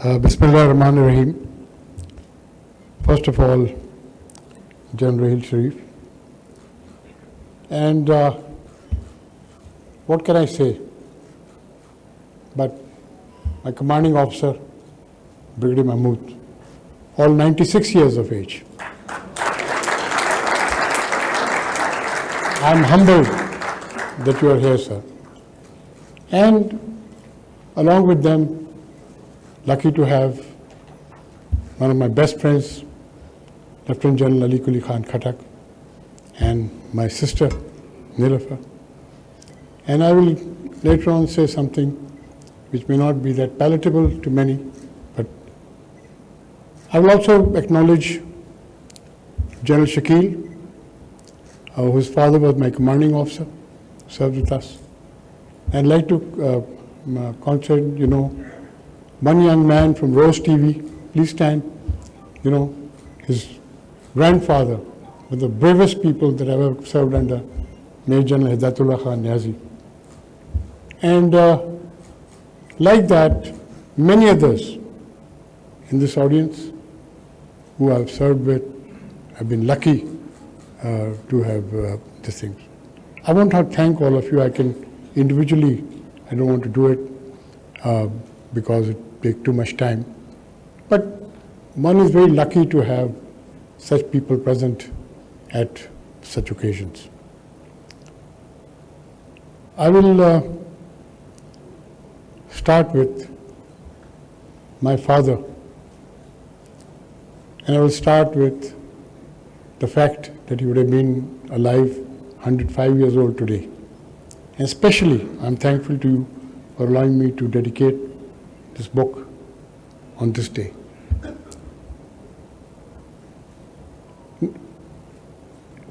Bismillah ar-Rahman ar-Rahim. First of all, General Sharif. And what can I say? But my commanding officer, Brigadier Mahmood, all 96 years of age. I'm humbled that you are here, sir. And along with them, lucky to have one of my best friends, Lieutenant General Ali Kuli Khan Khattak, and my sister, Nilofer. And I will later on say something which may not be that palatable to many, but I will also acknowledge General Shakil, whose father was my commanding officer, served with us. I'd like to concentrate, one young man from Rose TV, please stand, his grandfather, one of the bravest people that ever served under Major General Hidayatullah Khan Niazi. And like that, many others in this audience who I've served with have been lucky to have these things. I want to thank all of you. I can individually, I don't want to do it because it takes too much time. But one is very lucky to have such people present at such occasions. I will start with my father, and I will start with the fact that he would have been alive 105 years old today. And especially, I'm thankful to you for allowing me to dedicate this book on this day.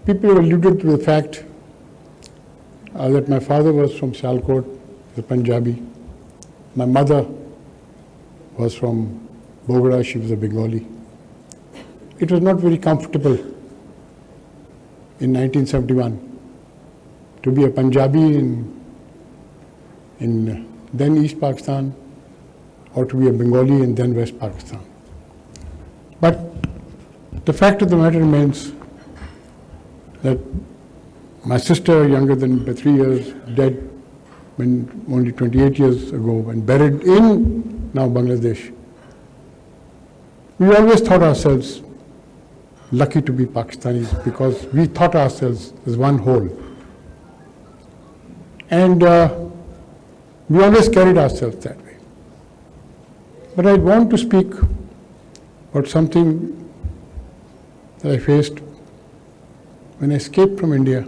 People have alluded to the fact that my father was from Sialkot, the Punjabi. My mother was from Bogra, she was a Bengali. It was not very comfortable in 1971 to be a Punjabi in then East Pakistan, or to be a Bengali in then West Pakistan. But the fact of the matter remains that my sister, younger than by 3 years, dead when only 28 years ago, and buried in now Bangladesh. We always thought ourselves lucky to be Pakistanis because we thought ourselves as one whole. And we always carried ourselves that way. But I want to speak about something that I faced when I escaped from India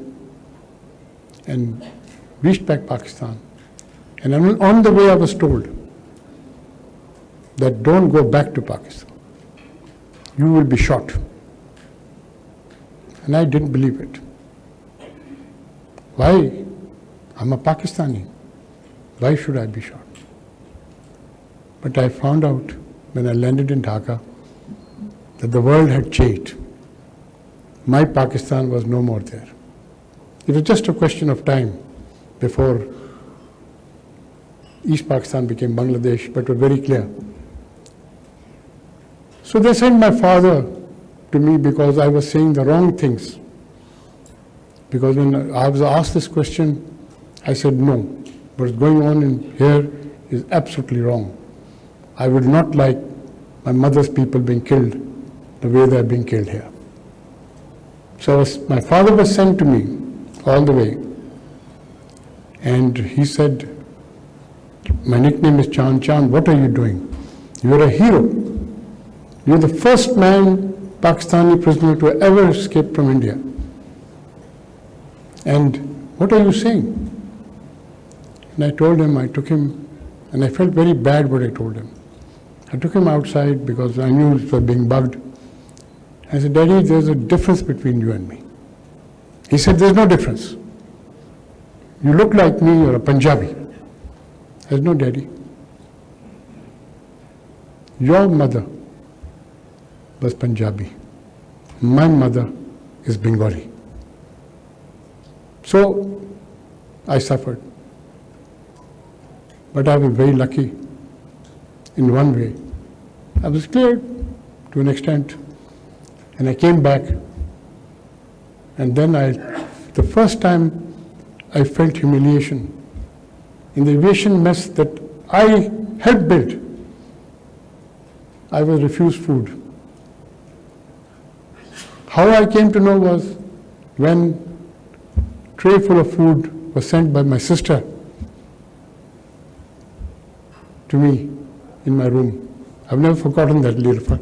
and reached back Pakistan. And on the way I was told that don't go back to Pakistan. You will be shot. And I didn't believe it. Why? I'm a Pakistani. Why should I be shot? But I found out when I landed in Dhaka that the world had changed. My Pakistan was no more there. It was just a question of time before East Pakistan became Bangladesh, but it was very clear. So they sent my father to me because I was saying the wrong things. Because when I was asked this question, I said no. What is going on in here is absolutely wrong. I would not like my mother's people being killed the way they are being killed here. So my father was sent to me all the way. And he said, my nickname is Chand. Chand, what are you doing? You are a hero. You are the first man, Pakistani prisoner, to ever escape from India. And what are you saying? And I told him, I took him, and I felt very bad what I told him. I took him outside because I knew he was being bugged. I said, Daddy, there's a difference between you and me. He said, there's no difference. You look like me, you're a Punjabi. I said, no, Daddy. Your mother was Punjabi. My mother is Bengali. So I suffered. But I was very lucky in one way I was cleared to an extent, and I came back, and then the first time I felt humiliation in the aviation mess that I had built. I was refused food. How I came to know was when a tray full of food was sent by my sister to me in my room. I've never forgotten that little.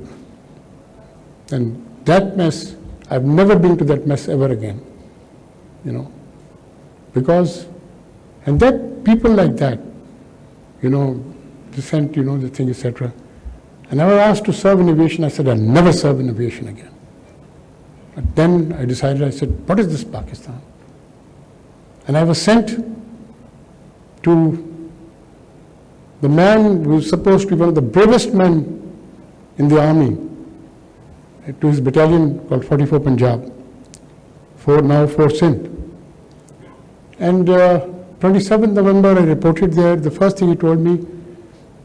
And that mess, I've never been to that mess ever again, because, and that people like that, they sent, the thing, etc. And I was asked to serve in aviation. I said, I'll never serve in aviation again. But then I decided, I said, what is this Pakistan? And I was sent to the man who was supposed to be one of the bravest men in the army, to his battalion called 44 Punjab, now Fort Sindh. And 27th November I reported there. The first thing he told me,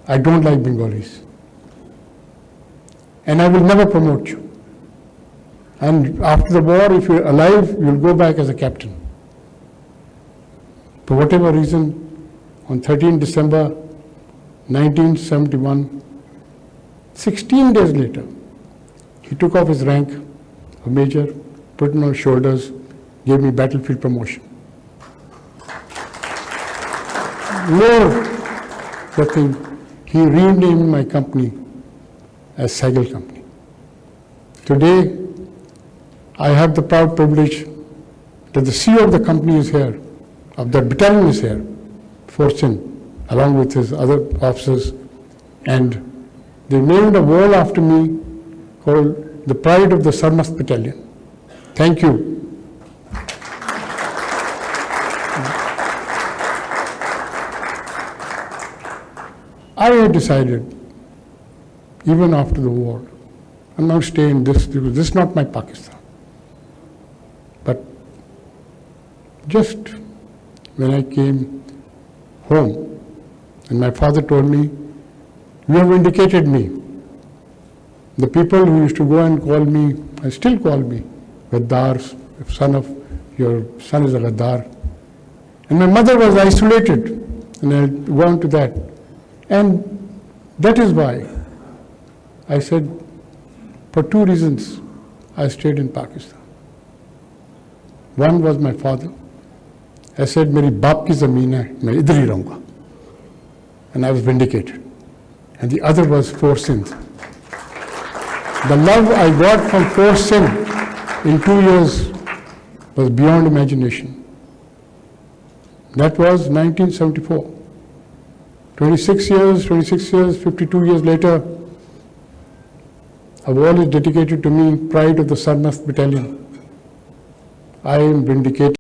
I don't like Bengalis. And I will never promote you. And after the war, if you're alive, you'll go back as a captain. For whatever reason, on 13 December 1971, 16 days later, he took off his rank of major, put it on his shoulders, gave me battlefield promotion. More, the thing, he renamed my company as Sehgal Company. Today, I have the proud privilege that the CEO of the company is here, of that battalion is here, Fort Sindh, along with his other officers, and they named a wall after me called the Pride of the Sarmast Battalion. Thank you. I had decided, even after the war, I'm not staying in this, because this is not my Pakistan. But just when I came home, and my father told me, you have vindicated me. The people who used to go and call me, and still call me, Gaddar, your son is a Gaddar. And my mother was isolated, and I'll go on to that. And that is why I said, for two reasons, I stayed in Pakistan. One was my father. I said, "Meri baap ki zameen hai, main idhar hi rahunga." And I was vindicated. And the other was Fort Sindh. The love I got from Fort Sindh in 2 years was beyond imagination. That was 1974. 26 years, 52 years later, a wall is dedicated to me, Pride of the Sarmast Battalion. I am vindicated.